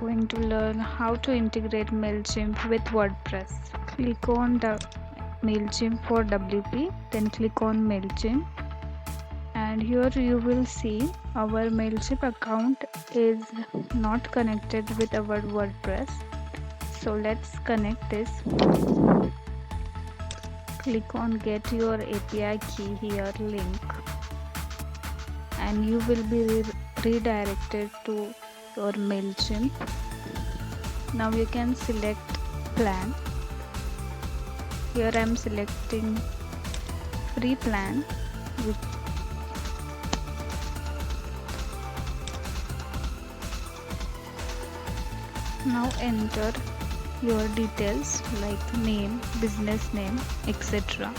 going to learn how to integrate Mailchimp with WordPress. Click on the Mailchimp for WP, then click on Mailchimp, and here you will see our Mailchimp account is not connected with our WordPress. So let's connect this. Click on get your API key here link, and you will be redirected to your Mailchimp. Now you can select plan. Here I am selecting free plan. Now enter your details like name, business name, etc.